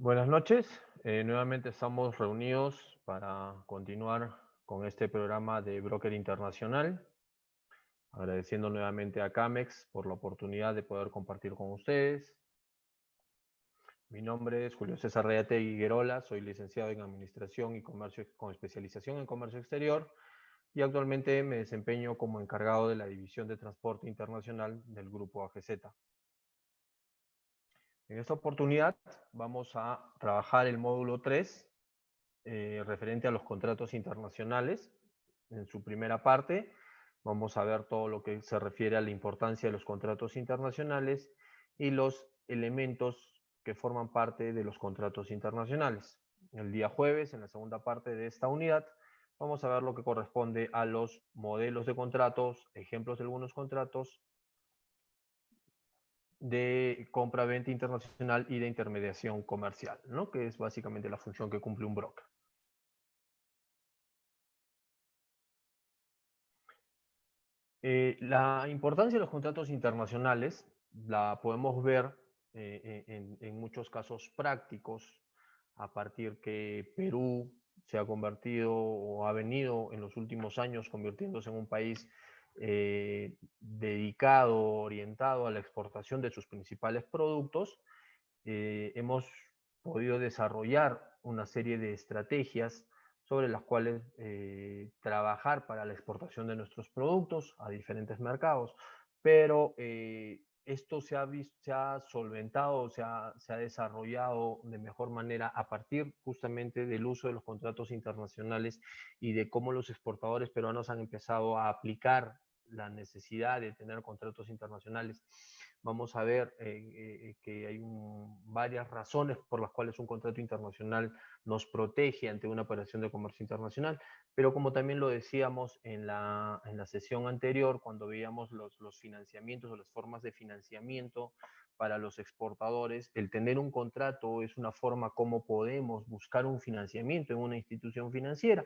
Buenas noches. Nuevamente estamos reunidos para continuar con este programa de Broker Internacional. Agradeciendo nuevamente a Camex por la oportunidad de poder compartir con ustedes. Mi nombre es Julio César Reategui Guerola, soy licenciado en Administración y Comercio con especialización en Comercio Exterior y actualmente me desempeño como encargado de la División de Transporte Internacional del Grupo AGZ. En esta oportunidad vamos a trabajar el módulo 3 referente a los contratos internacionales. En su primera parte vamos a ver todo lo que se refiere a la importancia de los contratos internacionales y los elementos que forman parte de los contratos internacionales. El día jueves, en la segunda parte de esta unidad, vamos a ver lo que corresponde a los modelos de contratos, ejemplos de algunos contratos de compra-venta internacional y de intermediación comercial, ¿no? Que es básicamente la función que cumple un broker. La importancia de los contratos internacionales la podemos ver en muchos casos prácticos, a partir que Perú se ha convertido o ha venido en los últimos años convirtiéndose en un país dedicado, orientado a la exportación de sus principales productos. Hemos podido desarrollar una serie de estrategias sobre las cuales trabajar para la exportación de nuestros productos a diferentes mercados, pero esto se ha solventado, se ha desarrollado de mejor manera a partir justamente del uso de los contratos internacionales y de cómo los exportadores peruanos han empezado a aplicar la necesidad de tener contratos internacionales. Vamos a ver que hay varias razones por las cuales un contrato internacional nos protege ante una operación de comercio internacional, pero como también lo decíamos en la sesión anterior, cuando veíamos los financiamientos o las formas de financiamiento para los exportadores, el tener un contrato es una forma como podemos buscar un financiamiento en una institución financiera.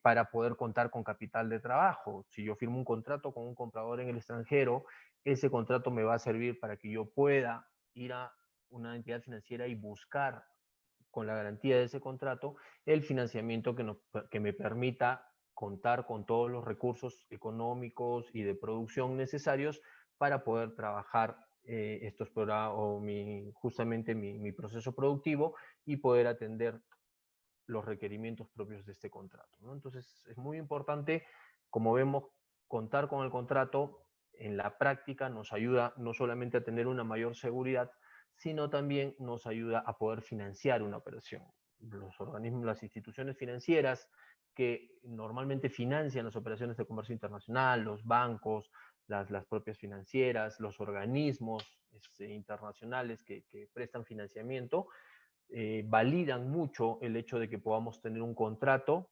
Para poder contar con capital de trabajo. Si yo firmo un contrato con un comprador en el extranjero, ese contrato me va a servir para que yo pueda ir a una entidad financiera y buscar con la garantía de ese contrato el financiamiento que me permita contar con todos los recursos económicos y de producción necesarios para poder trabajar estos programas o justamente mi proceso productivo y poder atender los requerimientos propios de este contrato, ¿no? Entonces es muy importante, como vemos, contar con el contrato en la práctica nos ayuda no solamente a tener una mayor seguridad, sino también nos ayuda a poder financiar una operación. Los organismos, las instituciones financieras que normalmente financian las operaciones de comercio internacional, los bancos, las propias financieras, los organismos internacionales que prestan financiamiento, validan mucho el hecho de que podamos tener un contrato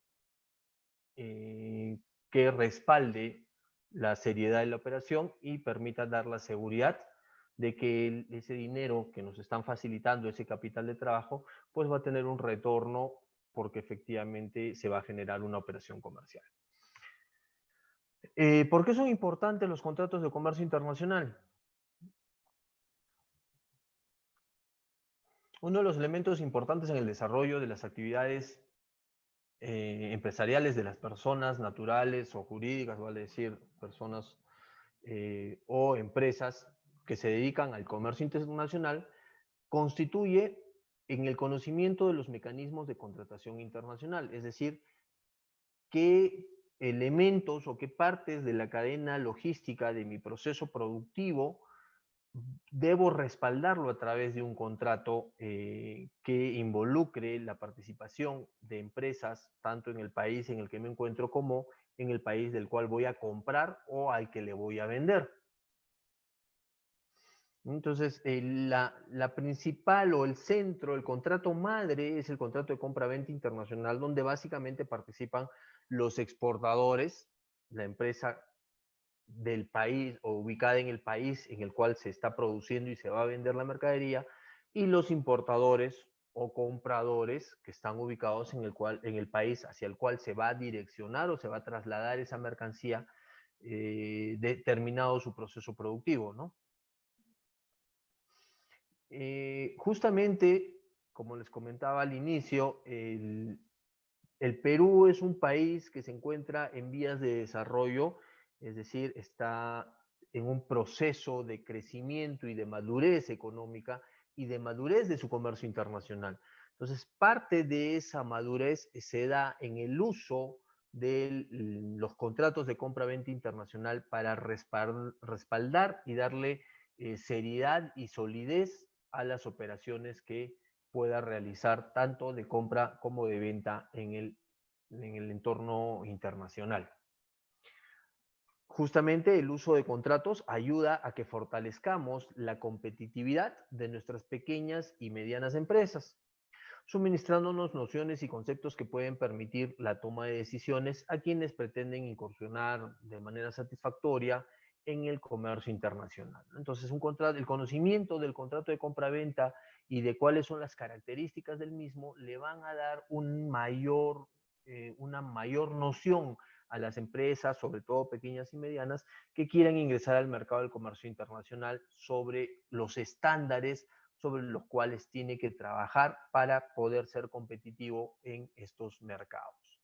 que respalde la seriedad de la operación y permita dar la seguridad de que ese dinero que nos están facilitando, ese capital de trabajo, pues va a tener un retorno porque efectivamente se va a generar una operación comercial. ¿Por qué son importantes los contratos de comercio internacional? Uno de los elementos importantes en el desarrollo de las actividades empresariales de las personas naturales o jurídicas, vale decir, personas o empresas que se dedican al comercio internacional, constituye en el conocimiento de los mecanismos de contratación internacional, es decir, qué elementos o qué partes de la cadena logística de mi proceso productivo debo respaldarlo a través de un contrato que involucre la participación de empresas tanto en el país en el que me encuentro como en el país del cual voy a comprar o al que le voy a vender. Entonces, la principal o el centro, el contrato madre es el contrato de compra-venta internacional, donde básicamente participan los exportadores, la empresa del país o ubicada en el país en el cual se está produciendo y se va a vender la mercadería, y los importadores o compradores que están ubicados en el país hacia el cual se va a direccionar o se va a trasladar esa mercancía determinado su proceso productivo, ¿no? Justamente como les comentaba al inicio, el Perú es un país que se encuentra en vías de desarrollo, es decir, está en un proceso de crecimiento y de madurez económica y de madurez de su comercio internacional. Entonces, parte de esa madurez se da en el uso de los contratos de compra-venta internacional para respaldar y darle seriedad y solidez a las operaciones que pueda realizar tanto de compra como de venta en el entorno internacional. Justamente el uso de contratos ayuda a que fortalezcamos la competitividad de nuestras pequeñas y medianas empresas, suministrándonos nociones y conceptos que pueden permitir la toma de decisiones a quienes pretenden incursionar de manera satisfactoria en el comercio internacional. Entonces, el conocimiento del contrato de compra-venta y de cuáles son las características del mismo le van a dar una mayor noción a las empresas, sobre todo pequeñas y medianas, que quieran ingresar al mercado del comercio internacional sobre los estándares sobre los cuales tiene que trabajar para poder ser competitivo en estos mercados.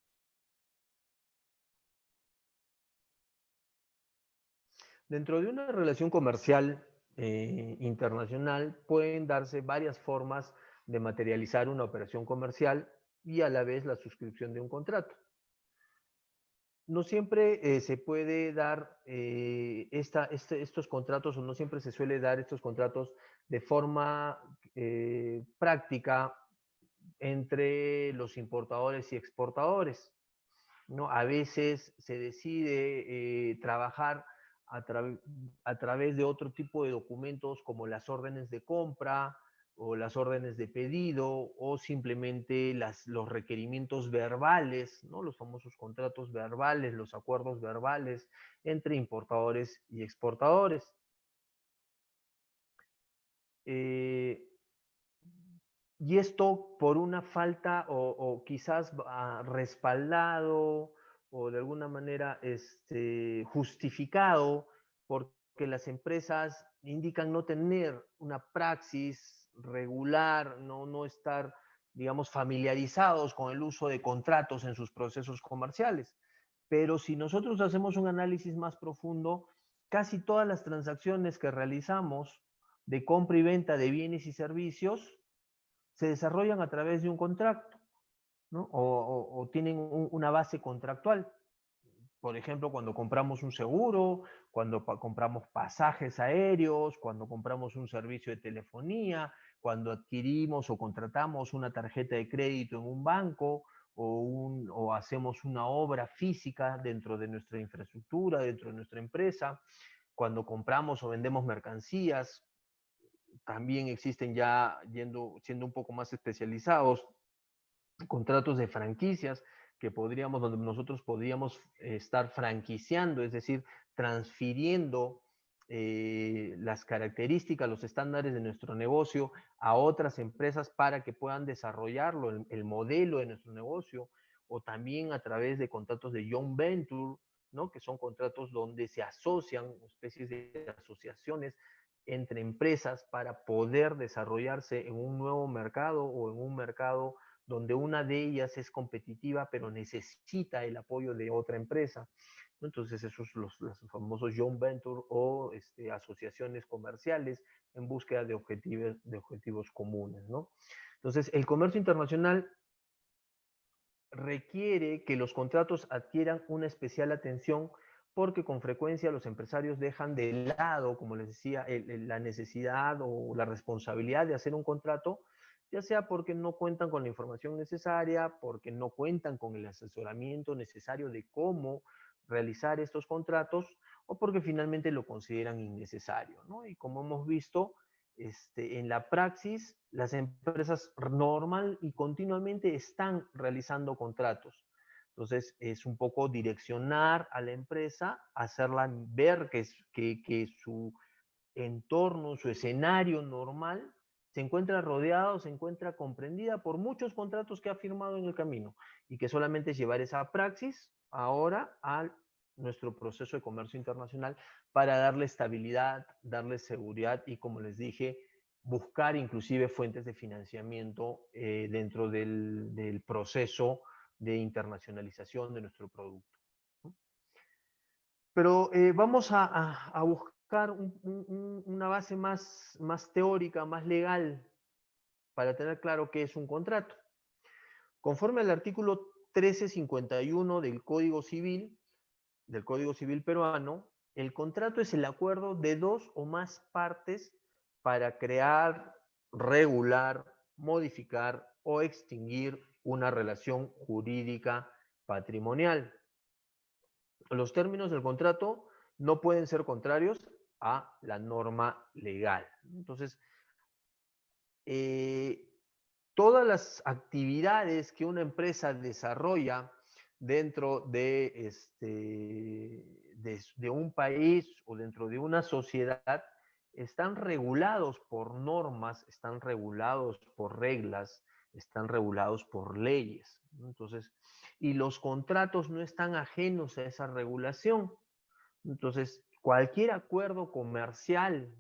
Dentro de una relación comercial internacional pueden darse varias formas de materializar una operación comercial y a la vez la suscripción de un contrato. No siempre se puede dar estos contratos o no siempre se suele dar estos contratos de forma práctica entre los importadores y exportadores, ¿no? A veces se decide trabajar a, a través de otro tipo de documentos como las órdenes de compra o las órdenes de pedido o simplemente los requerimientos verbales, ¿no? Los famosos contratos verbales, los acuerdos verbales entre importadores y exportadores. Eh, Y esto por una falta o quizás respaldado o de alguna manera justificado porque las empresas indican no tener una praxis regular, no estar, digamos, familiarizados con el uso de contratos en sus procesos comerciales. Pero si nosotros hacemos un análisis más profundo, casi todas las transacciones que realizamos de compra y venta de bienes y servicios se desarrollan a través de un contrato, ¿no? O tienen una base contractual. Por ejemplo, cuando compramos un seguro, cuando compramos pasajes aéreos, cuando compramos un servicio de telefonía, cuando adquirimos o contratamos una tarjeta de crédito en un banco o hacemos una obra física dentro de nuestra infraestructura, dentro de nuestra empresa, cuando compramos o vendemos mercancías, también existen ya siendo un poco más especializados, contratos de franquicias donde nosotros podríamos estar franquiciando, es decir, transfiriendo las características, los estándares de nuestro negocio a otras empresas para que puedan desarrollarlo, el modelo de nuestro negocio, o también a través de contratos de joint venture, ¿no? Que son contratos donde se asocian especies de asociaciones entre empresas para poder desarrollarse en un nuevo mercado o en un mercado donde una de ellas es competitiva pero necesita el apoyo de otra empresa. Entonces esos los famosos joint venture o asociaciones comerciales en búsqueda de objetivos comunes, ¿no? Entonces el comercio internacional requiere que los contratos adquieran una especial atención porque con frecuencia los empresarios dejan de lado, como les decía, la necesidad o la responsabilidad de hacer un contrato, ya sea porque no cuentan con la información necesaria, porque no cuentan con el asesoramiento necesario de cómo realizar estos contratos o porque finalmente lo consideran innecesario, ¿no? Y como hemos visto, en la praxis, las empresas normal y continuamente están realizando contratos. Entonces, es un poco direccionar a la empresa, hacerla ver que su entorno, su escenario normal, se encuentra rodeado, se encuentra comprendida por muchos contratos que ha firmado en el camino y que solamente es llevar esa praxis ahora a nuestro proceso de comercio internacional para darle estabilidad, darle seguridad y, como les dije, buscar inclusive fuentes de financiamiento dentro del proceso de internacionalización de nuestro producto. Pero vamos a buscar una base más teórica, más legal, para tener claro qué es un contrato. Conforme al artículo 1351 del Código Civil peruano, el contrato es el acuerdo de dos o más partes para crear, regular, modificar o extinguir una relación jurídica patrimonial. Los términos del contrato no pueden ser contrarios a la norma legal. Entonces, todas las actividades que una empresa desarrolla dentro de un país o dentro de una sociedad están regulados por normas, están regulados por reglas, están regulados por leyes. Entonces, y los contratos no están ajenos a esa regulación. Entonces, cualquier acuerdo comercial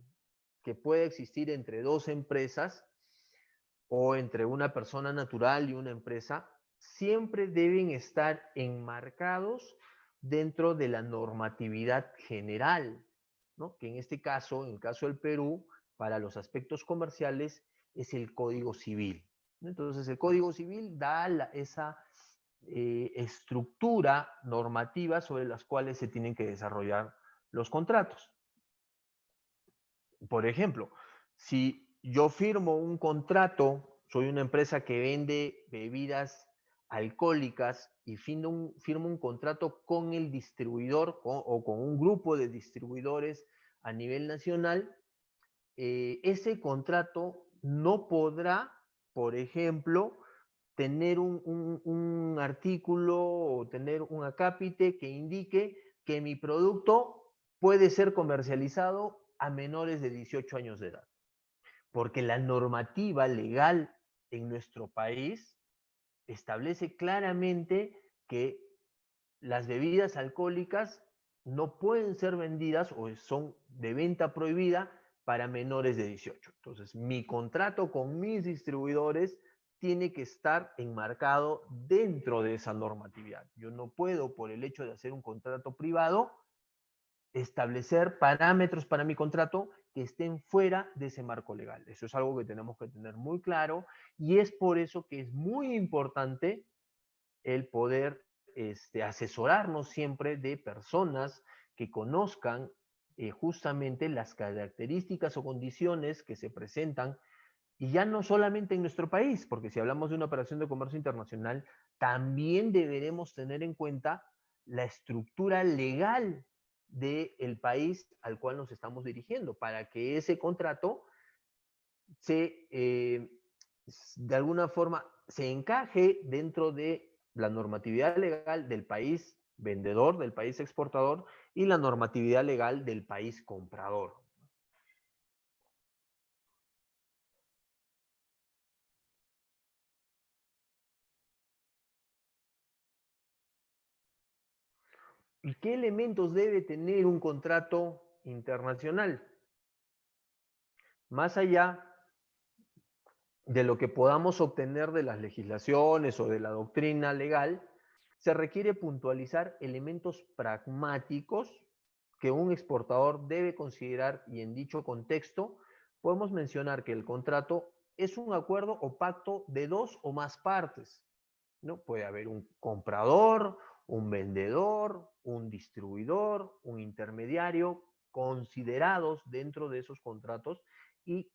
que pueda existir entre dos empresas o entre una persona natural y una empresa, siempre deben estar enmarcados dentro de la normatividad general, ¿no? Que en este caso, en el caso del Perú, para los aspectos comerciales, es el Código Civil. Entonces, el Código Civil da esa estructura normativa sobre las cuales se tienen que desarrollar los contratos. Por ejemplo, si yo firmo un contrato, soy una empresa que vende bebidas alcohólicas y firmo un contrato con el distribuidor o con un grupo de distribuidores a nivel nacional, ese contrato no podrá, por ejemplo, tener un artículo o tener un acápite que indique que mi producto puede ser comercializado a menores de 18 años de edad. Porque la normativa legal en nuestro país establece claramente que las bebidas alcohólicas no pueden ser vendidas o son de venta prohibida para menores de 18. Entonces, mi contrato con mis distribuidores tiene que estar enmarcado dentro de esa normatividad. Yo no puedo, por el hecho de hacer un contrato privado, establecer parámetros para mi contrato que estén fuera de ese marco legal. Eso es algo que tenemos que tener muy claro y es por eso que es muy importante el poder asesorarnos siempre de personas que conozcan justamente las características o condiciones que se presentan, y ya no solamente en nuestro país, porque si hablamos de una operación de comercio internacional, también deberemos tener en cuenta la estructura legal del país al cual nos estamos dirigiendo, para que ese contrato de alguna forma se encaje dentro de la normatividad legal del país vendedor, del país exportador, y la normatividad legal del país comprador. ¿Y qué elementos debe tener un contrato internacional? Más allá de lo que podamos obtener de las legislaciones o de la doctrina legal, se requiere puntualizar elementos pragmáticos que un exportador debe considerar, y en dicho contexto podemos mencionar que el contrato es un acuerdo o pacto de dos o más partes, ¿no? Puede haber un comprador, un vendedor, un distribuidor, un intermediario, considerados dentro de esos contratos, y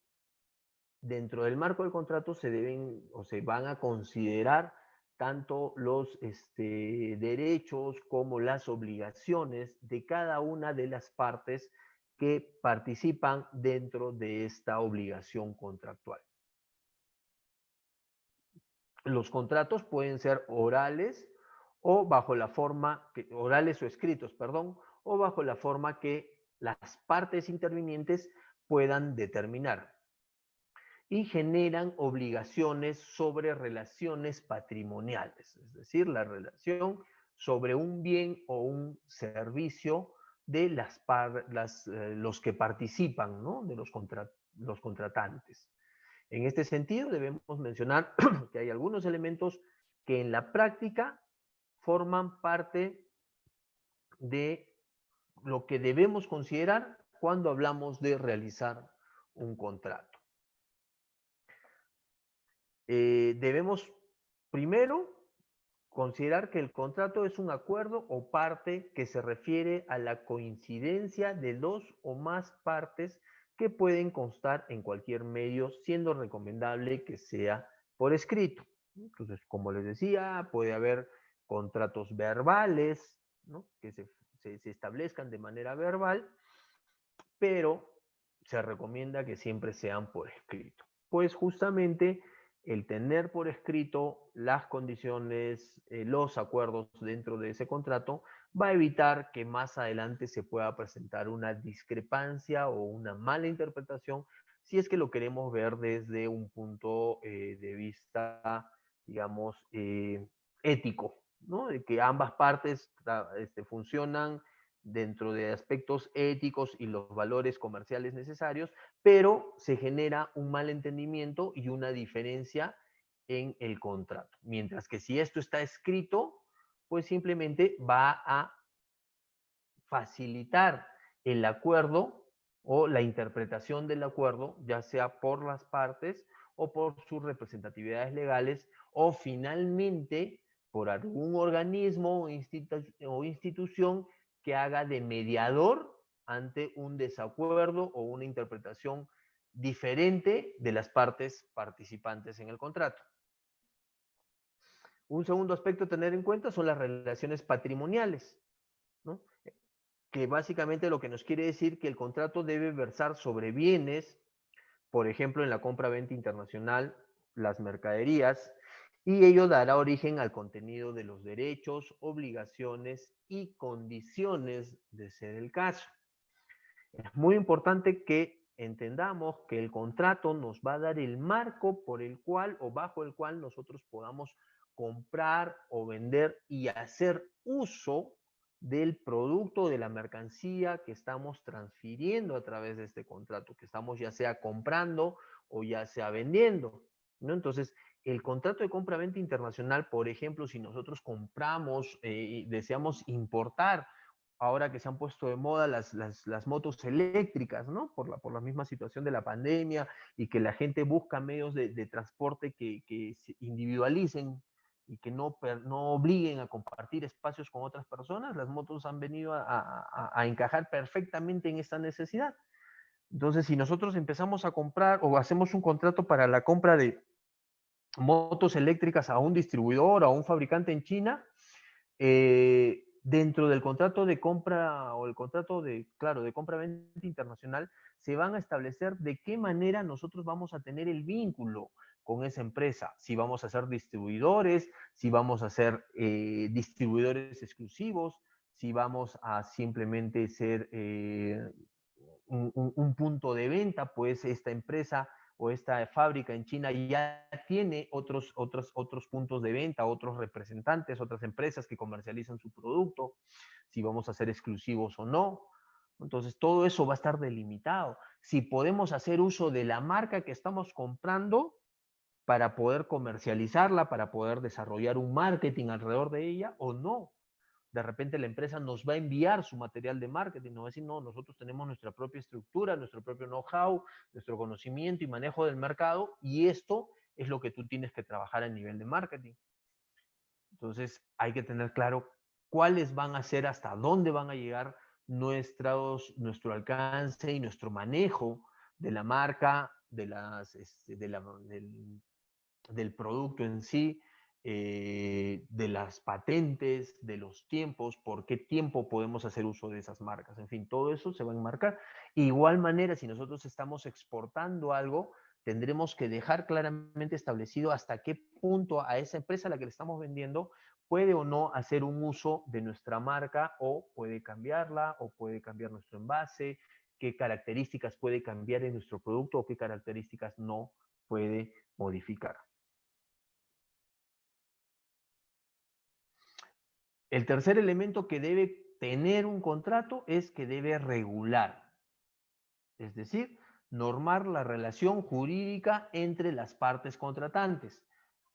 dentro del marco del contrato se deben o se van a considerar tanto los derechos como las obligaciones de cada una de las partes que participan dentro de esta obligación contractual. Los contratos pueden ser orales o bajo la forma, orales o escritos, perdón, o bajo la forma que las partes intervinientes puedan determinar, y generan obligaciones sobre relaciones patrimoniales, es decir, la relación sobre un bien o un servicio de los que participan, ¿no? los contratantes. En este sentido, debemos mencionar que hay algunos elementos que en la práctica forman parte de lo que debemos considerar cuando hablamos de realizar un contrato. Debemos primero considerar que el contrato es un acuerdo o parte que se refiere a la coincidencia de dos o más partes que pueden constar en cualquier medio, siendo recomendable que sea por escrito. Entonces, como les decía, puede haber contratos verbales, ¿no?, que se establezcan de manera verbal, pero se recomienda que siempre sean por escrito. Pues justamente el tener por escrito las condiciones, los acuerdos dentro de ese contrato, va a evitar que más adelante se pueda presentar una discrepancia o una mala interpretación si es que lo queremos ver desde un punto de vista, digamos, ético, ¿no? De que ambas partes funcionan dentro de aspectos éticos y los valores comerciales necesarios, pero se genera un malentendimiento y una diferencia en el contrato. Mientras que si esto está escrito, pues simplemente va a facilitar el acuerdo o la interpretación del acuerdo, ya sea por las partes o por sus representatividades legales o finalmente por algún organismo o institución que haga de mediador ante un desacuerdo o una interpretación diferente de las partes participantes en el contrato. Un segundo aspecto a tener en cuenta son las relaciones patrimoniales, ¿no?, que básicamente lo que nos quiere decir que el contrato debe versar sobre bienes, por ejemplo, en la compra-venta internacional, las mercaderías, y ello dará origen al contenido de los derechos, obligaciones y condiciones de ser el caso. Es muy importante que entendamos que el contrato nos va a dar el marco por el cual o bajo el cual nosotros podamos comprar o vender y hacer uso del producto, de la mercancía que estamos transfiriendo a través de este contrato, que estamos ya sea comprando o ya sea vendiendo, ¿no? Entonces, el contrato de compra-venta internacional, por ejemplo, si nosotros compramos y deseamos importar, ahora que se han puesto de moda las motos eléctricas, ¿no? Por la misma situación de la pandemia y que la gente busca medios de transporte que se individualicen y que no obliguen a compartir espacios con otras personas, las motos han venido a encajar perfectamente en esta necesidad. Entonces, si nosotros empezamos a comprar o hacemos un contrato para la compra de motos eléctricas a un distribuidor, a un fabricante en China, dentro del contrato de compra o el contrato de, claro, de compra-venta internacional, se van a establecer de qué manera nosotros vamos a tener el vínculo con esa empresa, si vamos a ser distribuidores, si vamos a ser distribuidores exclusivos, si vamos a simplemente ser un punto de venta, pues esta empresa o esta fábrica en China ya tiene otros puntos de venta, otros representantes, otras empresas que comercializan su producto, si vamos a ser exclusivos o no. Entonces, todo eso va a estar delimitado. Si podemos hacer uso de la marca que estamos comprando para poder comercializarla, para poder desarrollar un marketing alrededor de ella o no. De repente la empresa nos va a enviar su material de marketing, nos va a decir, no, nosotros tenemos nuestra propia estructura, nuestro propio know-how, nuestro conocimiento y manejo del mercado, y esto es lo que tú tienes que trabajar a nivel de marketing. Entonces hay que tener claro cuáles van a ser, hasta dónde van a llegar nuestro alcance y nuestro manejo de la marca, del producto en sí, de las patentes, de los tiempos, por qué tiempo podemos hacer uso de esas marcas. En fin, todo eso se va a enmarcar. Igual manera, si nosotros estamos exportando algo, tendremos que dejar claramente establecido hasta qué punto a esa empresa a la que le estamos vendiendo puede o no hacer un uso de nuestra marca o puede cambiarla o puede cambiar nuestro envase, qué características puede cambiar en nuestro producto o qué características no puede modificar. El tercer elemento que debe tener un contrato es que debe regular. Es decir, normar la relación jurídica entre las partes contratantes,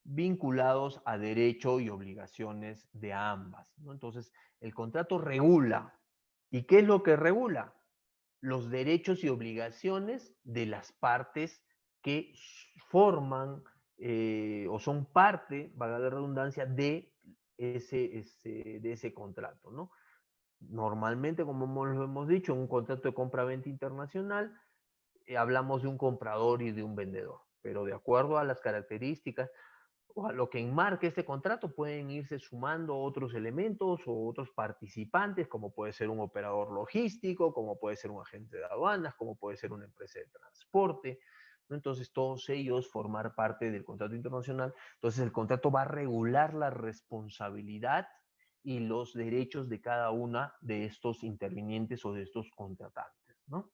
vinculados a derecho y obligaciones de ambas, ¿no? Entonces, el contrato regula. ¿Y qué es lo que regula? Los derechos y obligaciones de las partes que forman o son parte, valga la redundancia, de ese contrato, ¿no? Normalmente, como lo hemos dicho, en un contrato de compra-venta internacional, hablamos de un comprador y de un vendedor, pero de acuerdo a las características o a lo que enmarque este contrato pueden irse sumando otros elementos o otros participantes, como puede ser un operador logístico, como puede ser un agente de aduanas, como puede ser una empresa de transporte, ¿no? Entonces todos ellos formar parte del contrato internacional. Entonces el contrato va a regular la responsabilidad y los derechos de cada una de estos intervinientes o de estos contratantes, ¿no?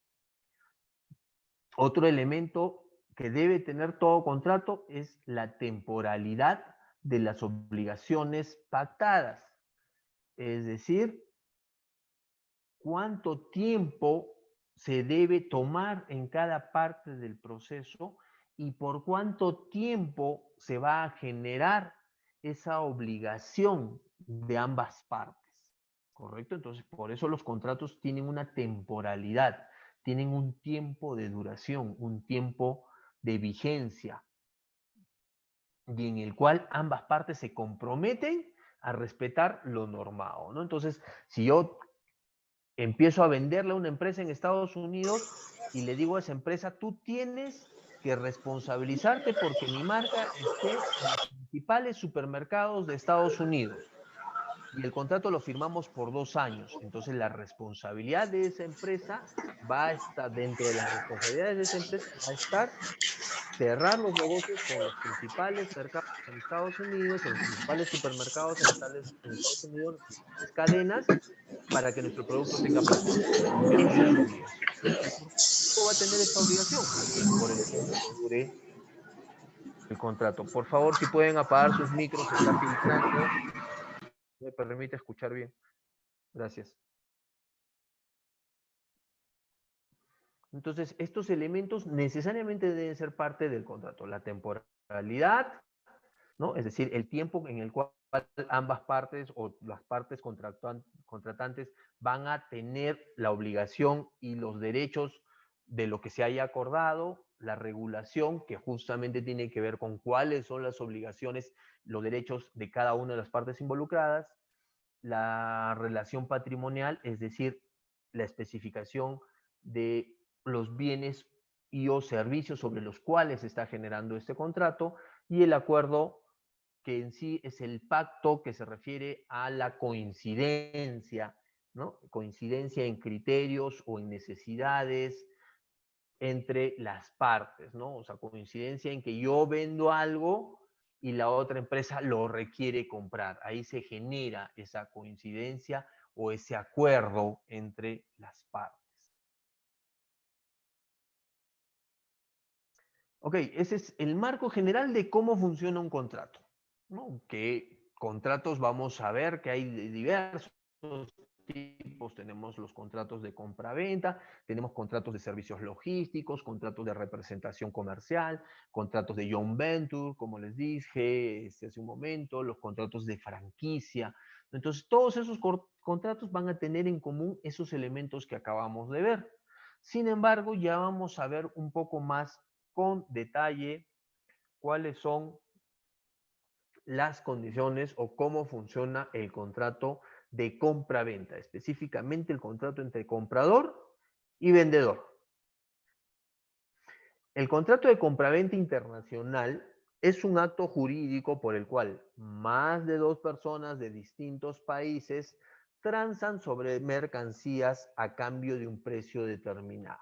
Otro elemento que debe tener todo contrato es la temporalidad de las obligaciones pactadas. Es decir, cuánto tiempo se debe tomar en cada parte del proceso y por cuánto tiempo se va a generar esa obligación de ambas partes. ¿Correcto? Entonces, por eso los contratos tienen una temporalidad, tienen un tiempo de duración, un tiempo de vigencia, y en el cual ambas partes se comprometen a respetar lo normado, ¿no? Entonces, si yo empiezo a venderle a una empresa en Estados Unidos y le digo a esa empresa, tú tienes que responsabilizarte porque mi marca esté en los principales supermercados de Estados Unidos. Y el contrato lo firmamos por 2 años. Entonces la responsabilidad de esa empresa va a estar, dentro de las responsabilidades de esa empresa, va a estar cerrar los negocios con los principales mercados en Estados Unidos, con los principales supermercados en Estados Unidos, las principales cadenas, para que nuestro producto tenga presencia. Eso es una obligación. ¿Y por qué va a tener esta obligación? Por el tiempo que dure el contrato. Por favor, si pueden apagar sus micros, se está filtrando. Me permite escuchar bien. Gracias. Entonces, estos elementos necesariamente deben ser parte del contrato. La temporalidad, ¿no? Es decir, el tiempo en el cual ambas partes o las partes contratantes van a tener la obligación y los derechos de lo que se haya acordado, la regulación, que justamente tiene que ver con cuáles son las obligaciones, los derechos de cada una de las partes involucradas, la relación patrimonial, es decir, la especificación de los bienes y o servicios sobre los cuales se está generando este contrato, y el acuerdo que en sí es el pacto que se refiere a la coincidencia, ¿no? Coincidencia en criterios o en necesidades entre las partes, ¿no? O sea, coincidencia en que yo vendo algo y la otra empresa lo requiere comprar. Ahí se genera esa coincidencia o ese acuerdo entre las partes. Ok, ese es el marco general de cómo funciona un contrato, ¿no? Que contratos vamos a ver que hay de diversos tipos. Tenemos los contratos de compra-venta, tenemos contratos de servicios logísticos, contratos de representación comercial, contratos de joint venture, como les dije hace un momento, los contratos de franquicia. Entonces, todos esos contratos van a tener en común esos elementos que acabamos de ver. Sin embargo, ya vamos a ver un poco más con detalle cuáles son las condiciones o cómo funciona el contrato de compra-venta, específicamente el contrato entre comprador y vendedor. El contrato de compraventa internacional es un acto jurídico por el cual más de dos personas de distintos países transan sobre mercancías a cambio de un precio determinado,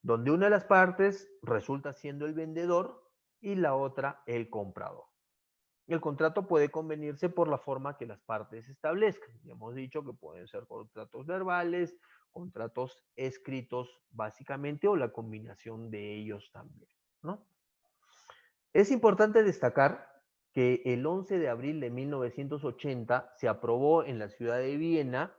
donde una de las partes resulta siendo el vendedor y la otra el comprador. El contrato puede convenirse por la forma que las partes establezcan. Ya hemos dicho que pueden ser contratos verbales, contratos escritos básicamente o la combinación de ellos también, ¿no? Es importante destacar que el 11 de abril de 1980 se aprobó en la ciudad de Viena,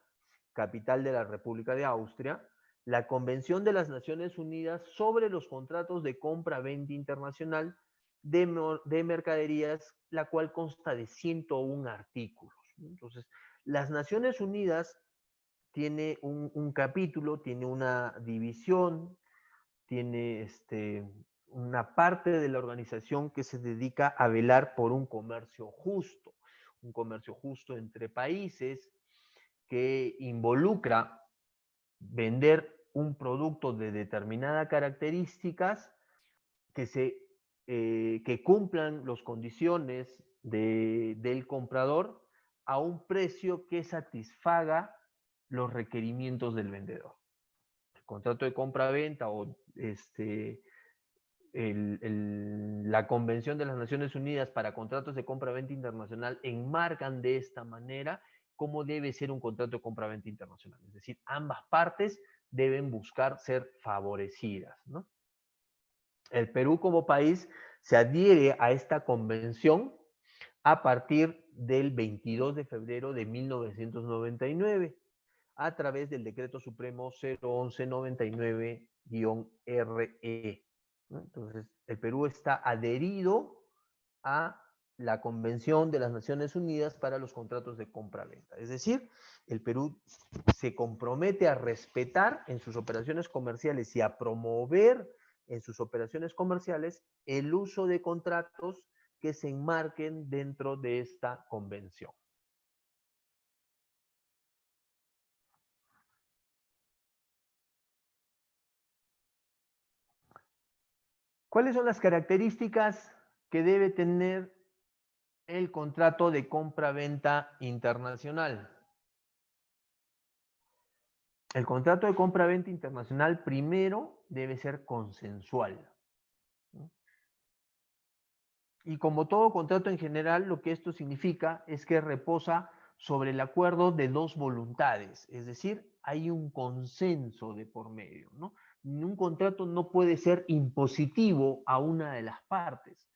capital de la República de Austria, la Convención de las Naciones Unidas sobre los contratos de compra-venta internacional de mercaderías, la cual consta de 101 artículos. Entonces, las Naciones Unidas tiene un capítulo, tiene una división, tiene una parte de la organización que se dedica a velar por un comercio justo entre países que involucra vender un producto de determinadas características que cumplan las condiciones del comprador a un precio que satisfaga los requerimientos del vendedor. El contrato de compra-venta o la Convención de las Naciones Unidas para contratos de compra-venta internacional enmarcan de esta manera cómo debe ser un contrato de compra-venta internacional. Es decir, ambas partes deben buscar ser favorecidas, ¿no? El Perú como país se adhiere a esta convención a partir del 22 de febrero de 1999 a través del Decreto Supremo 01199-RE. ¿No? Entonces, el Perú está adherido a la Convención de las Naciones Unidas para los contratos de compra-venta. Es decir, el Perú se compromete a respetar en sus operaciones comerciales y a promover en sus operaciones comerciales el uso de contratos que se enmarquen dentro de esta convención. ¿Cuáles son las características que debe tener el contrato de compra-venta internacional? El contrato de compra-venta internacional primero debe ser consensual, ¿no? Y como todo contrato en general, lo que esto significa es que reposa sobre el acuerdo de dos voluntades, es decir, hay un consenso de por medio, ¿no? Un contrato no puede ser impositivo a una de las partes,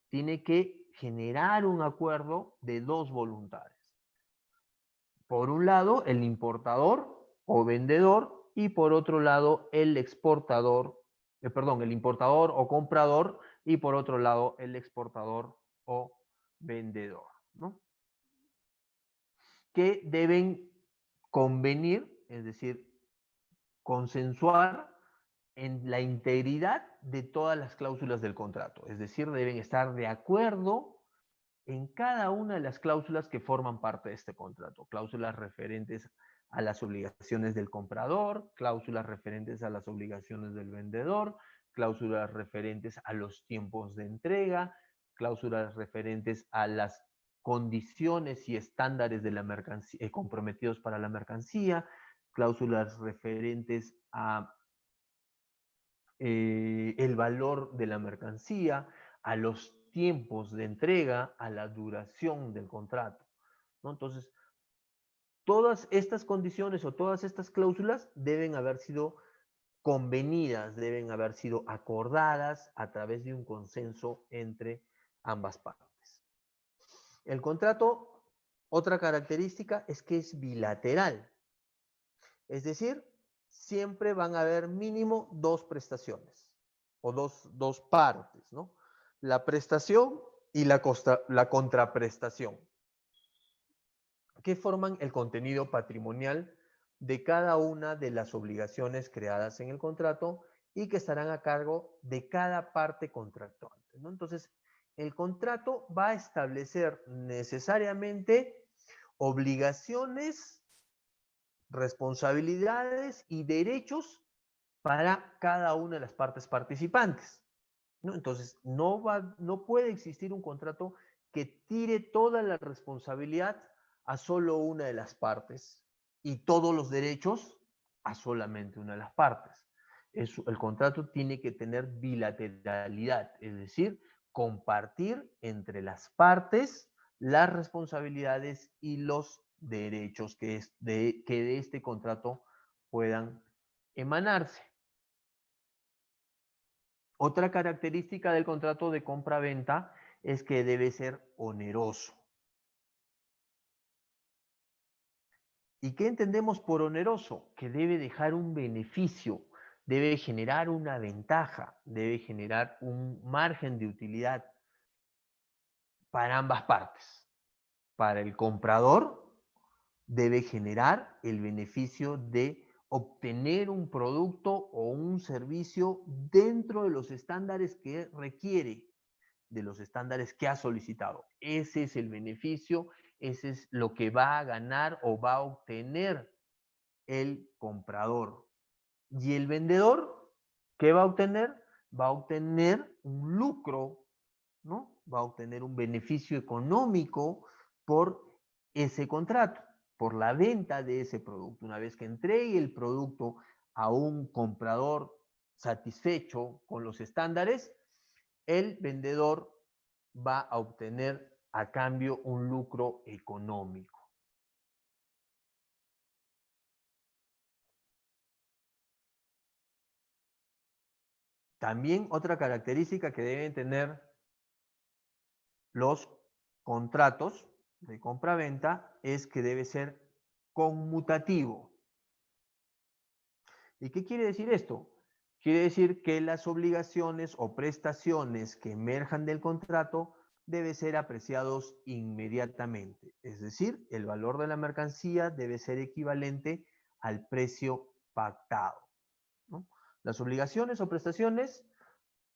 tiene que generar un acuerdo de dos voluntades. Por un lado, el importador o vendedor y por otro lado, el importador o comprador y por otro lado, el exportador o vendedor, ¿no? Que deben convenir, es decir, consensuar en la integridad de todas las cláusulas del contrato, es decir, deben estar de acuerdo en cada una de las cláusulas que forman parte de este contrato. Cláusulas referentes a las obligaciones del comprador, cláusulas referentes a las obligaciones del vendedor, cláusulas referentes a los tiempos de entrega, cláusulas referentes a las condiciones y estándares de la mercancía, comprometidos para la mercancía, cláusulas referentes a el valor de la mercancía, a los tiempos de entrega, a la duración del contrato, ¿no? Entonces, todas estas condiciones o todas estas cláusulas deben haber sido convenidas, deben haber sido acordadas a través de un consenso entre ambas partes. El contrato, otra característica es que es bilateral, es decir, siempre van a haber mínimo dos prestaciones o dos partes, ¿no? La prestación y la contraprestación, que forman el contenido patrimonial de cada una de las obligaciones creadas en el contrato y que estarán a cargo de cada parte contractuante, ¿no? Entonces, el contrato va a establecer necesariamente obligaciones, responsabilidades y derechos para cada una de las partes participantes, ¿no? Entonces, no puede existir un contrato que tire toda la responsabilidad a solo una de las partes y todos los derechos a solamente una de las partes. El contrato tiene que tener bilateralidad, es decir, compartir entre las partes las responsabilidades y los derechos que de este contrato puedan emanarse. Otra característica del contrato de compra-venta es que debe ser oneroso. ¿Y qué entendemos por oneroso? Que debe dejar un beneficio, debe generar una ventaja, debe generar un margen de utilidad para ambas partes. Para el comprador debe generar el beneficio de obtener un producto o un servicio dentro de los estándares que requiere, de los estándares que ha solicitado. Ese es el beneficio, ese es lo que va a ganar o va a obtener el comprador. Y el vendedor, ¿qué va a obtener? Va a obtener un lucro, ¿no? Va a obtener un beneficio económico por ese contrato, por la venta de ese producto. Una vez que entregue el producto a un comprador satisfecho con los estándares, el vendedor va a obtener a cambio un lucro económico. También otra característica que deben tener los contratos de compra-venta es que debe ser conmutativo. ¿Y qué quiere decir esto? Quiere decir que las obligaciones o prestaciones que emerjan del contrato deben ser apreciados inmediatamente. Es decir, el valor de la mercancía debe ser equivalente al precio pactado, ¿no? Las obligaciones o prestaciones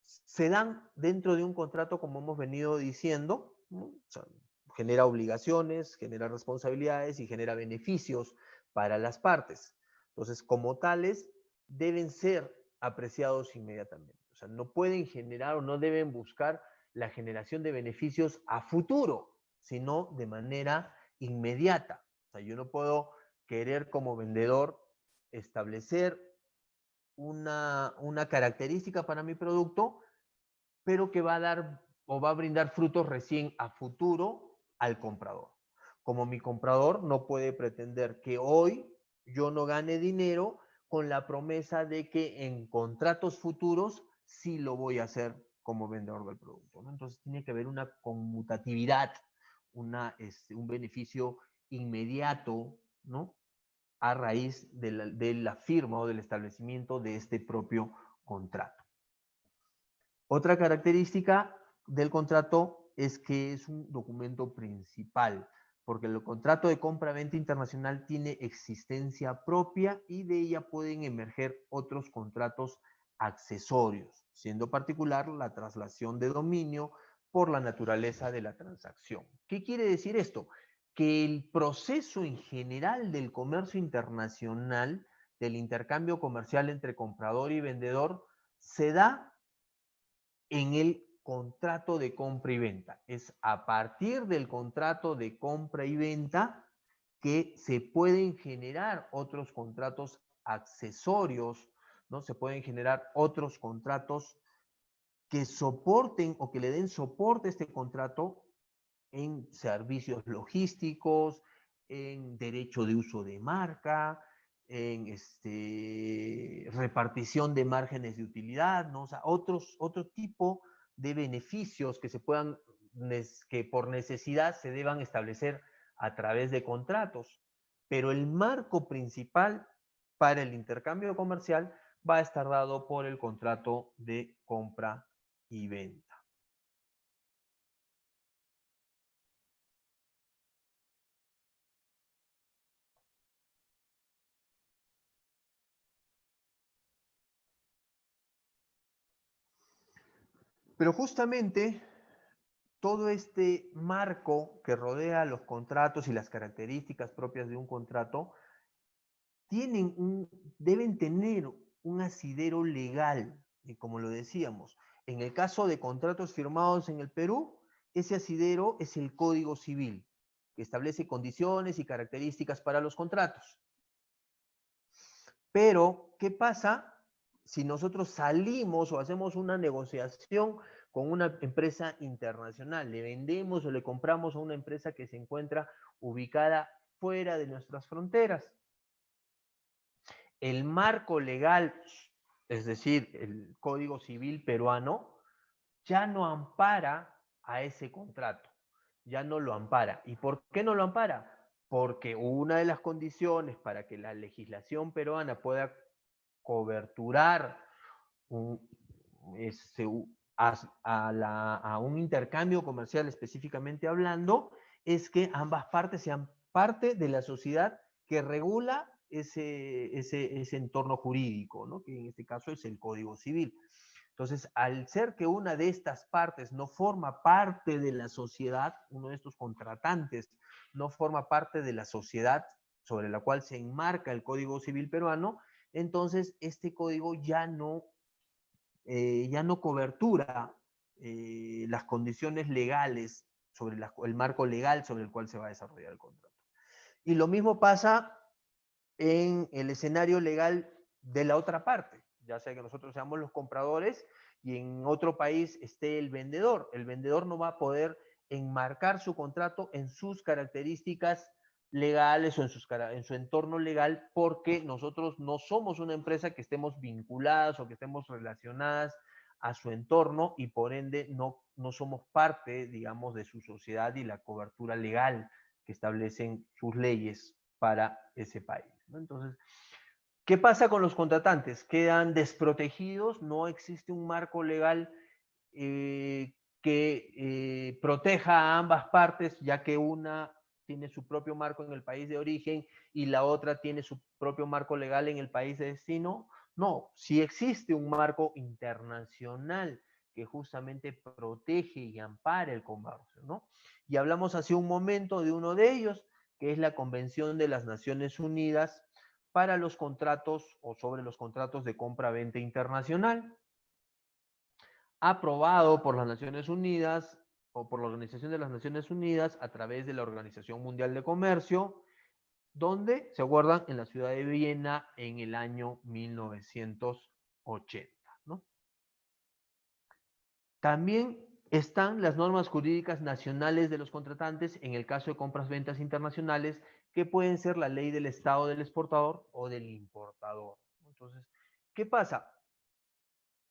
se dan dentro de un contrato, como hemos venido diciendo, ¿no? O sea, genera obligaciones, genera responsabilidades y genera beneficios para las partes. Entonces, como tales, deben ser apreciados inmediatamente. O sea, no pueden generar o no deben buscar la generación de beneficios a futuro, sino de manera inmediata. O sea, yo no puedo querer como vendedor establecer una característica para mi producto, pero que va a dar o va a brindar frutos recién a futuro al comprador. Como mi comprador no puede pretender que hoy yo no gane dinero con la promesa de que en contratos futuros sí lo voy a hacer como vendedor del producto, ¿no? Entonces tiene que haber una conmutatividad, un beneficio inmediato, ¿no? A raíz de la firma o del establecimiento de este propio contrato. Otra característica del contrato es que es un documento principal, porque el contrato de compra-venta internacional tiene existencia propia y de ella pueden emerger otros contratos accesorios, siendo particular la traslación de dominio por la naturaleza de la transacción. ¿Qué quiere decir esto? Que el proceso en general del comercio internacional, del intercambio comercial entre comprador y vendedor, se da en el contrato de compra y venta. Es a partir del contrato de compra y venta que se pueden generar otros contratos accesorios, ¿no? Se pueden generar otros contratos que soporten o que le den soporte a este contrato en servicios logísticos, en derecho de uso de marca, en repartición de márgenes de utilidad, ¿no? O sea, otro tipo de beneficios que se puedan, que por necesidad se deban establecer a través de contratos. Pero el marco principal para el intercambio comercial va a estar dado por el contrato de compra y venta. Pero justamente todo este marco que rodea los contratos y las características propias de un contrato deben tener un asidero legal, y como lo decíamos. En el caso de contratos firmados en el Perú, ese asidero es el Código Civil, que establece condiciones y características para los contratos. Pero, ¿qué pasa si nosotros salimos o hacemos una negociación con una empresa internacional? Le vendemos o le compramos a una empresa que se encuentra ubicada fuera de nuestras fronteras. El marco legal, es decir, el Código Civil peruano, ya no ampara a ese contrato, ya no lo ampara. ¿Y por qué no lo ampara? porque una de las condiciones para que la legislación peruana pueda coberturar un, este, a un intercambio comercial específicamente hablando, es que ambas partes sean parte de la sociedad que regula ese entorno jurídico, ¿no? Que en este caso es el Código Civil. Entonces, al ser que una de estas partes no forma parte de la sociedad, uno de estos contratantes no forma parte de la sociedad sobre la cual se enmarca el Código Civil peruano, entonces este código ya no cobertura las condiciones legales sobre el marco legal sobre el cual se va a desarrollar el contrato. Y lo mismo pasa en el escenario legal de la otra parte, ya sea que nosotros seamos los compradores y en otro país esté el vendedor. El vendedor no va a poder enmarcar su contrato en sus características legales o en su entorno legal porque nosotros no somos una empresa que estemos vinculadas o que estemos relacionadas a su entorno y por ende no somos parte, digamos, de su sociedad y la cobertura legal que establecen sus leyes para ese país, ¿no? Entonces, ¿qué pasa con los contratantes? Quedan desprotegidos, no existe un marco legal que proteja a ambas partes, ya que una tiene su propio marco en el país de origen y la otra tiene su propio marco legal en el país de destino. No, sí existe un marco internacional que justamente protege y ampara el comercio, ¿no? Y hablamos hace un momento de uno de ellos, que es la Convención de las Naciones Unidas para los contratos o sobre los contratos de compra-venta internacional, aprobado por las Naciones Unidas o por la Organización de las Naciones Unidas a través de la Organización Mundial de Comercio, donde se acuerdan en la ciudad de Viena en el año 1980, ¿no? También están las normas jurídicas nacionales de los contratantes en el caso de compras-ventas internacionales, que pueden ser la ley del Estado del exportador o del importador. Entonces, ¿qué pasa?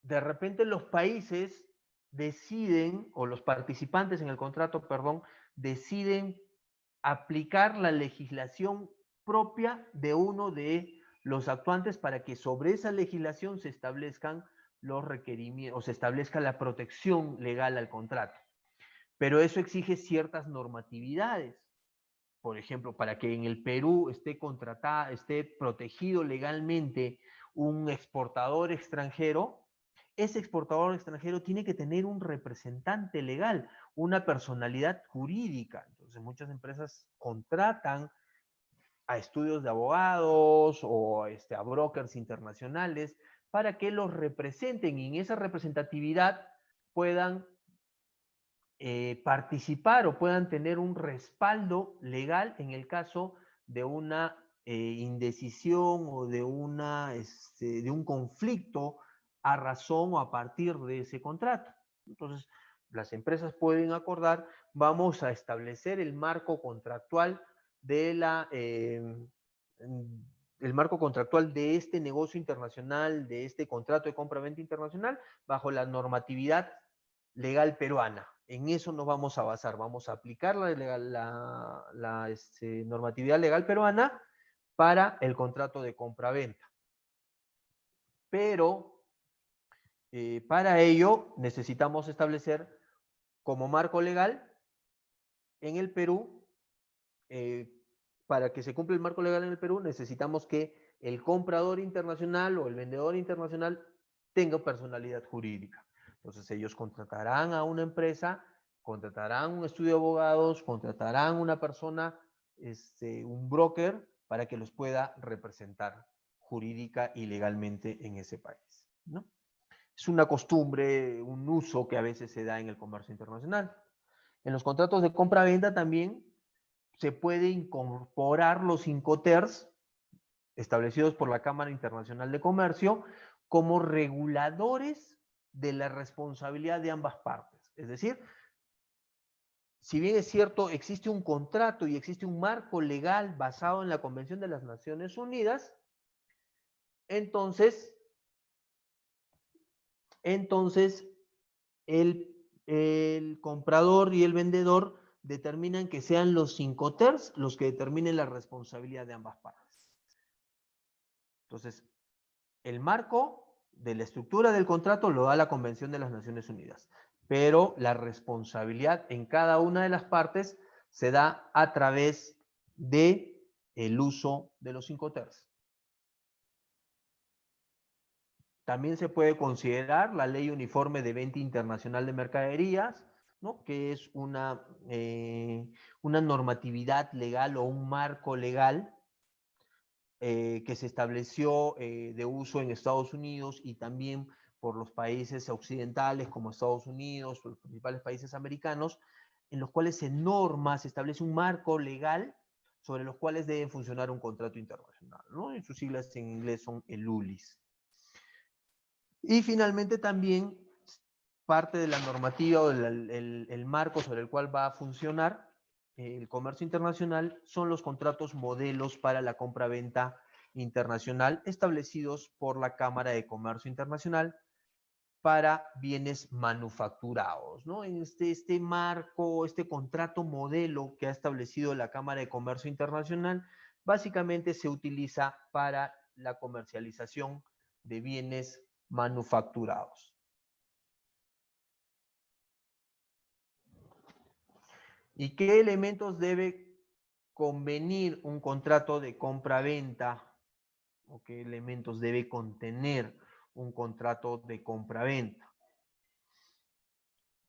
De repente los países deciden, o los participantes en el contrato, perdón, deciden aplicar la legislación propia de uno de los actuantes para que sobre esa legislación se establezcan los requerimientos o se establezca la protección legal al contrato. Pero eso exige ciertas normatividades. Por ejemplo, para que en el Perú esté protegido legalmente un exportador extranjero, ese exportador extranjero tiene que tener un representante legal, una personalidad jurídica. Entonces, muchas empresas contratan a estudios de abogados o a brokers internacionales para que los representen y en esa representatividad puedan participar o puedan tener un respaldo legal en el caso de una indecisión o de un conflicto a razón o a partir de ese contrato. Entonces, las empresas pueden acordar, vamos a establecer el marco contractual el marco contractual de este negocio internacional, de este contrato de compra-venta internacional, bajo la normatividad legal peruana. En eso nos vamos a basar, vamos a aplicar la normatividad legal peruana para el contrato de compra-venta. Pero para ello necesitamos establecer como marco legal en el Perú, para que se cumpla el marco legal en el Perú, necesitamos que el comprador internacional o el vendedor internacional tenga personalidad jurídica. Entonces ellos contratarán a una empresa, contratarán un estudio de abogados, contratarán una persona, un broker, para que los pueda representar jurídica y legalmente en ese país, ¿no? Es una costumbre, un uso que a veces se da en el comercio internacional. En los contratos de compra-venta también se puede incorporar los Incoterms establecidos por la Cámara Internacional de Comercio como reguladores de la responsabilidad de ambas partes. Es decir, si bien es cierto, existe un contrato y existe un marco legal basado en la Convención de las Naciones Unidas, entonces el comprador y el vendedor determinan que sean los Incoterms los que determinen la responsabilidad de ambas partes. Entonces, el marco de la estructura del contrato lo da la Convención de las Naciones Unidas, pero la responsabilidad en cada una de las partes se da a través de el uso de los Incoterms. También se puede considerar la Ley Uniforme de Venta Internacional de Mercaderías, ¿no? Que es una normatividad legal o un marco legal que se estableció de uso en Estados Unidos y también por los países occidentales como Estados Unidos, los principales países americanos, en los cuales se establece un marco legal sobre los cuales debe funcionar un contrato internacional, ¿no? Y sus siglas en inglés son el ULIS. Y finalmente también parte de la normativa o el marco sobre el cual va a funcionar el comercio internacional son los contratos modelos para la compra-venta internacional establecidos por la Cámara de Comercio Internacional para bienes manufacturados, ¿no? En este marco, este contrato modelo que ha establecido la Cámara de Comercio Internacional, básicamente se utiliza para la comercialización de bienes manufacturados. ¿Y qué elementos debe convenir un contrato de compra-venta? ¿O qué elementos debe contener un contrato de compra-venta?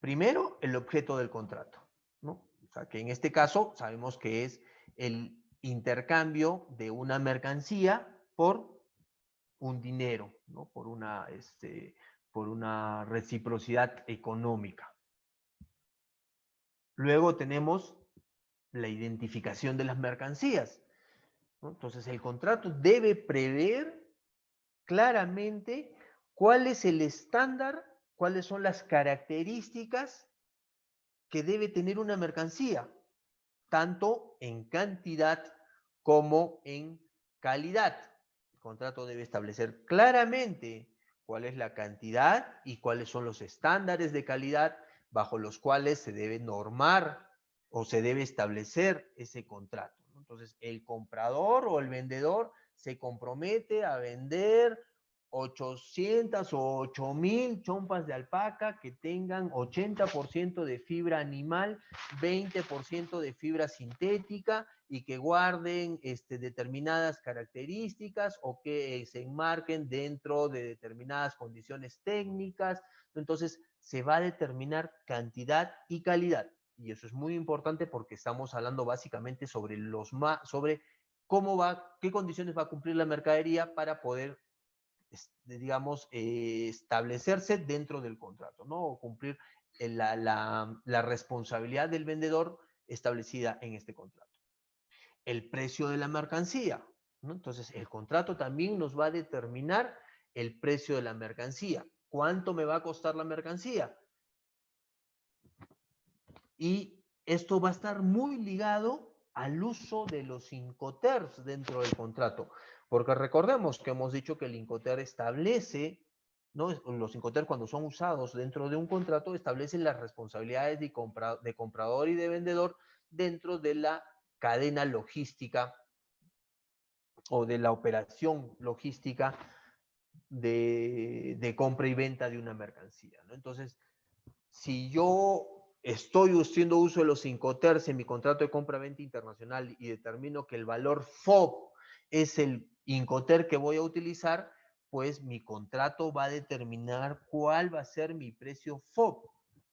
Primero, el objeto del contrato, ¿no? O sea, que en este caso sabemos que es el intercambio de una mercancía por un dinero, ¿no? Por una reciprocidad económica. Luego tenemos la identificación de las mercancías, ¿no? Entonces, el contrato debe prever claramente cuál es el estándar, cuáles son las características que debe tener una mercancía, tanto en cantidad como en calidad. El contrato debe establecer claramente cuál es la cantidad y cuáles son los estándares de calidad bajo los cuales se debe normar o se debe establecer ese contrato. Entonces, el comprador o el vendedor se compromete a vender 800 o 8000 chompas de alpaca que tengan 80% de fibra animal, 20% de fibra sintética y que guarden determinadas características o que se enmarquen dentro de determinadas condiciones técnicas. Entonces, se va a determinar cantidad y calidad. Y eso es muy importante porque estamos hablando básicamente sobre qué condiciones va a cumplir la mercadería para poder, digamos, establecerse dentro del contrato, ¿no? O cumplir la responsabilidad del vendedor establecida en este contrato. El precio de la mercancía, ¿no? Entonces, el contrato también nos va a determinar el precio de la mercancía. ¿Cuánto me va a costar la mercancía? Y esto va a estar muy ligado al uso de los Incoterms dentro del contrato. Porque recordemos que hemos dicho que el Incoterm establece, ¿no? Los Incoterms cuando son usados dentro de un contrato establecen las responsabilidades de comprador y de vendedor dentro de la cadena logística o de la operación logística de compra y venta de una mercancía, ¿no? Entonces, si yo estoy haciendo uso de los Incoterms en mi contrato de compra-venta internacional y determino que el valor FOB es el Incoterm que voy a utilizar, pues mi contrato va a determinar cuál va a ser mi precio FOB.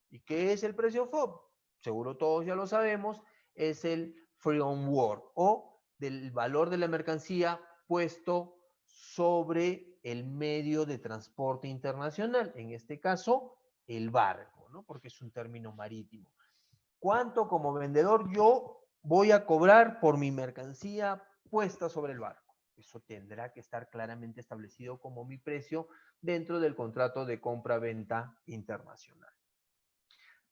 ¿Y qué es el precio FOB? Seguro todos ya lo sabemos, es el Free on Board o del valor de la mercancía puesto sobre el medio de transporte internacional, en este caso, el barco, ¿no? Porque es un término marítimo. ¿Cuánto como vendedor yo voy a cobrar por mi mercancía puesta sobre el barco? Eso tendrá que estar claramente establecido como mi precio dentro del contrato de compra-venta internacional.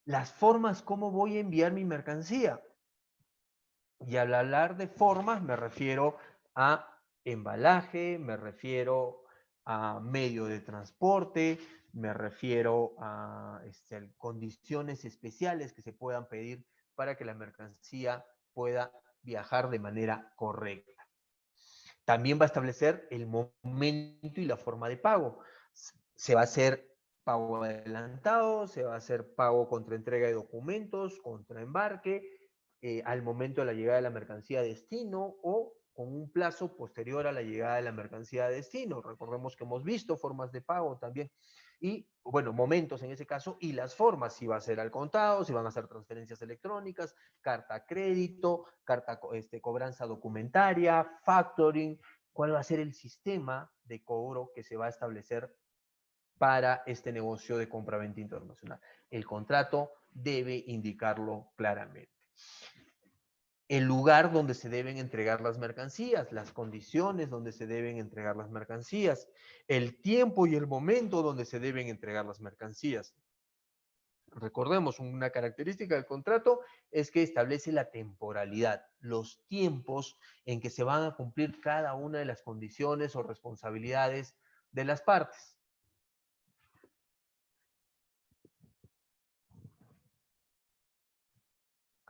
Las formas, ¿cómo voy a enviar mi mercancía? Y al hablar de formas me refiero a embalaje, me refiero a medio de transporte, me refiero a condiciones especiales que se puedan pedir para que la mercancía pueda viajar de manera correcta. También va a establecer el momento y la forma de pago. Se va a hacer pago adelantado, se va a hacer pago contra entrega de documentos, contra embarque, al momento de la llegada de la mercancía a destino o con un plazo posterior a la llegada de la mercancía a destino. Recordemos que hemos visto formas de pago también y, bueno, momentos en ese caso y las formas, si va a ser al contado, si van a ser transferencias electrónicas, carta crédito, carta cobranza documentaria, factoring, cuál va a ser el sistema de cobro que se va a establecer para este negocio de compra-venta internacional. El contrato debe indicarlo claramente. El lugar donde se deben entregar las mercancías, las condiciones donde se deben entregar las mercancías, el tiempo y el momento donde se deben entregar las mercancías. Recordemos, una característica del contrato es que establece la temporalidad, los tiempos en que se van a cumplir cada una de las condiciones o responsabilidades de las partes.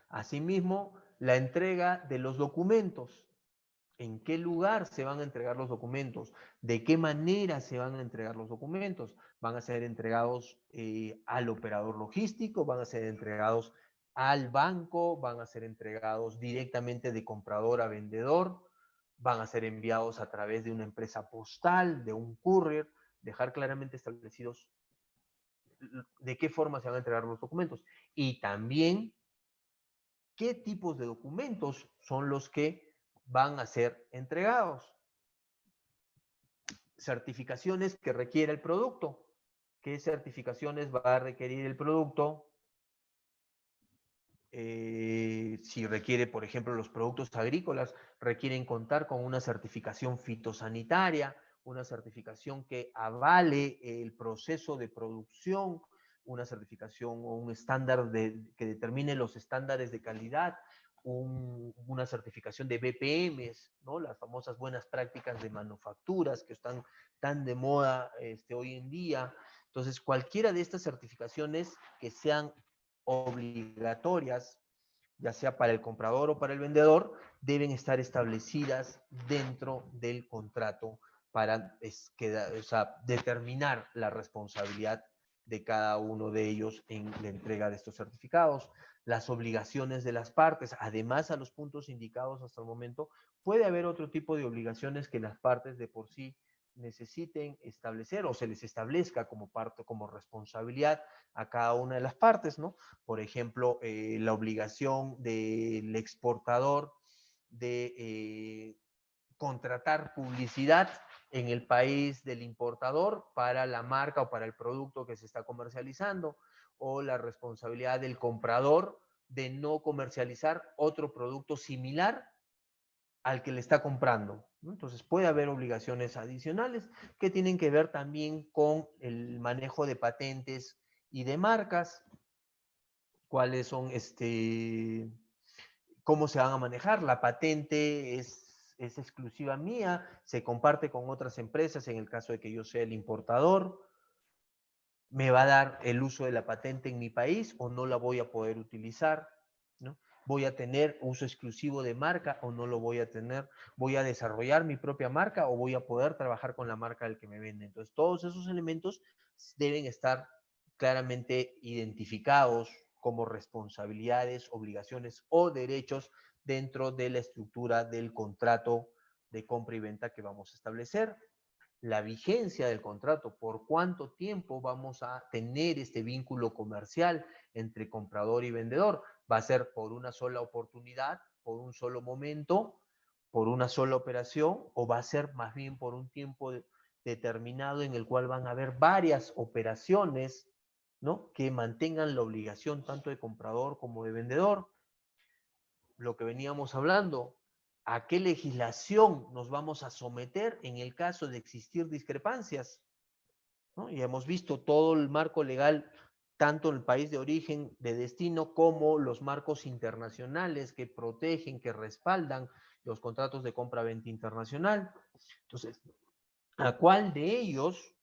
Asimismo, la entrega de los documentos. ¿En qué lugar se van a entregar los documentos? ¿De qué manera se van a entregar los documentos? ¿Van a ser entregados al operador logístico? ¿Van a ser entregados al banco? ¿Van a ser entregados directamente de comprador a vendedor? ¿Van a ser enviados a través de una empresa postal, de un courier? Dejar claramente establecidos de qué forma se van a entregar los documentos. Y también qué tipos de documentos son los que van a ser entregados. Certificaciones que requiere el producto. ¿Qué certificaciones va a requerir el producto? Si requiere, por ejemplo, los productos agrícolas, requieren contar con una certificación fitosanitaria, una certificación que avale el proceso de producción, una certificación o un estándar que determine los estándares de calidad, una certificación de BPMs, ¿no? Las famosas buenas prácticas de manufacturas que están tan de moda hoy en día. Entonces, cualquiera de estas certificaciones que sean obligatorias, ya sea para el comprador o para el vendedor, deben estar establecidas dentro del contrato para determinar la responsabilidad de cada uno de ellos en la entrega de estos certificados, las obligaciones de las partes, además a los puntos indicados hasta el momento, puede haber otro tipo de obligaciones que las partes de por sí necesiten establecer o se les establezca como parte, como responsabilidad a cada una de las partes, ¿no? Por ejemplo, la obligación del exportador de contratar publicidad en el país del importador para la marca o para el producto que se está comercializando, o la responsabilidad del comprador de no comercializar otro producto similar al que le está comprando, ¿no? Entonces puede haber obligaciones adicionales que tienen que ver también con el manejo de patentes y de marcas, cuáles son, cómo se van a manejar. La patente es exclusiva mía, se comparte con otras empresas en el caso de que yo sea el importador. ¿Me va a dar el uso de la patente en mi país o no la voy a poder utilizar? ¿No? ¿Voy a tener uso exclusivo de marca o no lo voy a tener? ¿Voy a desarrollar mi propia marca o voy a poder trabajar con la marca del que me vende? Entonces, todos esos elementos deben estar claramente identificados como responsabilidades, obligaciones o derechos dentro de la estructura del contrato de compra y venta que vamos a establecer. La vigencia del contrato, por cuánto tiempo vamos a tener este vínculo comercial entre comprador y vendedor. ¿Va a ser por una sola oportunidad, por un solo momento, por una sola operación, o va a ser más bien por un tiempo determinado en el cual van a haber varias operaciones, ¿no?, que mantengan la obligación tanto de comprador como de vendedor? Lo que veníamos hablando, ¿a qué legislación nos vamos a someter en el caso de existir discrepancias? ¿No? Y hemos visto todo el marco legal, tanto en el país de origen, de destino, como los marcos internacionales que protegen, que respaldan los contratos de compra-venta internacional. Entonces, ¿a cuál de ellos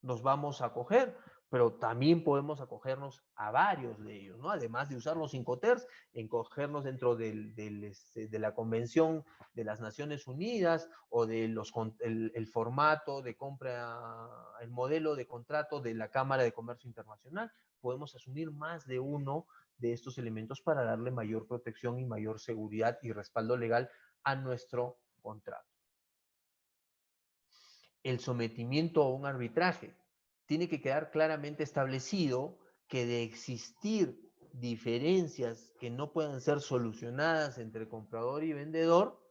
nos vamos a acoger? pero también podemos acogernos a varios de ellos, ¿no? Además de usar los Incoterms, encogernos dentro de la Convención de las Naciones Unidas o de el formato de compra, el modelo de contrato de la Cámara de Comercio Internacional. Podemos asumir más de uno de estos elementos para darle mayor protección y mayor seguridad y respaldo legal a nuestro contrato. El sometimiento a un arbitraje. Tiene que quedar claramente establecido que de existir diferencias que no puedan ser solucionadas entre comprador y vendedor,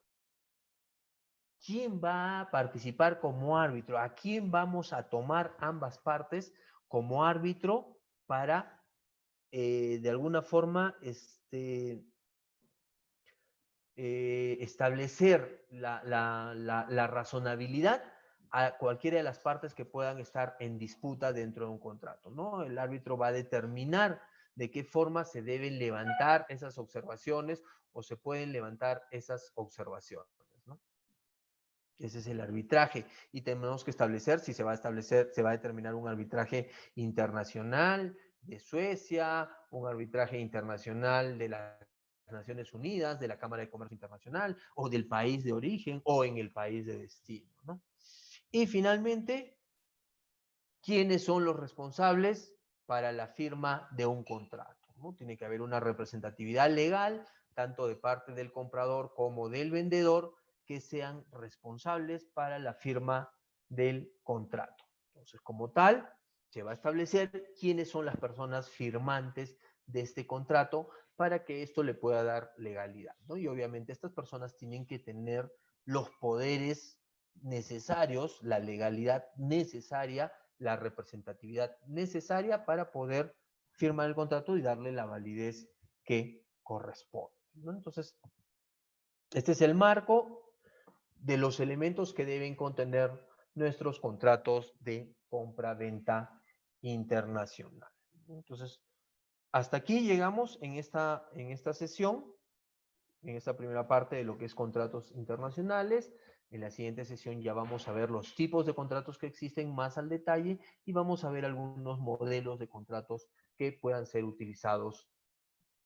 ¿quién va a participar como árbitro? ¿A quién vamos a tomar ambas partes como árbitro para, de alguna forma, establecer la razonabilidad a cualquiera de las partes que puedan estar en disputa dentro de un contrato, ¿no? El árbitro va a determinar de qué forma se deben levantar esas observaciones o se pueden levantar esas observaciones, ¿no? Ese es el arbitraje y tenemos que establecer si se va a determinar un arbitraje internacional de Suecia, un arbitraje internacional de las Naciones Unidas, de la Cámara de Comercio Internacional, o del país de origen, o en el país de destino, ¿no? Y finalmente, ¿quiénes son los responsables para la firma de un contrato? ¿No? Tiene que haber una representatividad legal, tanto de parte del comprador como del vendedor, que sean responsables para la firma del contrato. Entonces, como tal, se va a establecer quiénes son las personas firmantes de este contrato para que esto le pueda dar legalidad, ¿no? Y obviamente estas personas tienen que tener los poderes necesarios, la legalidad necesaria, la representatividad necesaria para poder firmar el contrato y darle la validez que corresponde, ¿no? Entonces, este es el marco de los elementos que deben contener nuestros contratos de compra-venta internacional. Entonces, hasta aquí llegamos en esta sesión, en esta primera parte de lo que es contratos internacionales. En la siguiente sesión ya vamos a ver los tipos de contratos que existen más al detalle y vamos a ver algunos modelos de contratos que puedan ser utilizados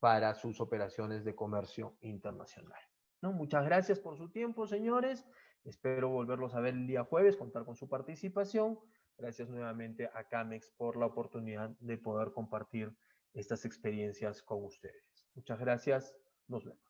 para sus operaciones de comercio internacional, ¿no? Muchas gracias por su tiempo, señores. Espero volverlos a ver el día jueves, contar con su participación. Gracias nuevamente a Camex por la oportunidad de poder compartir estas experiencias con ustedes. Muchas gracias. Nos vemos.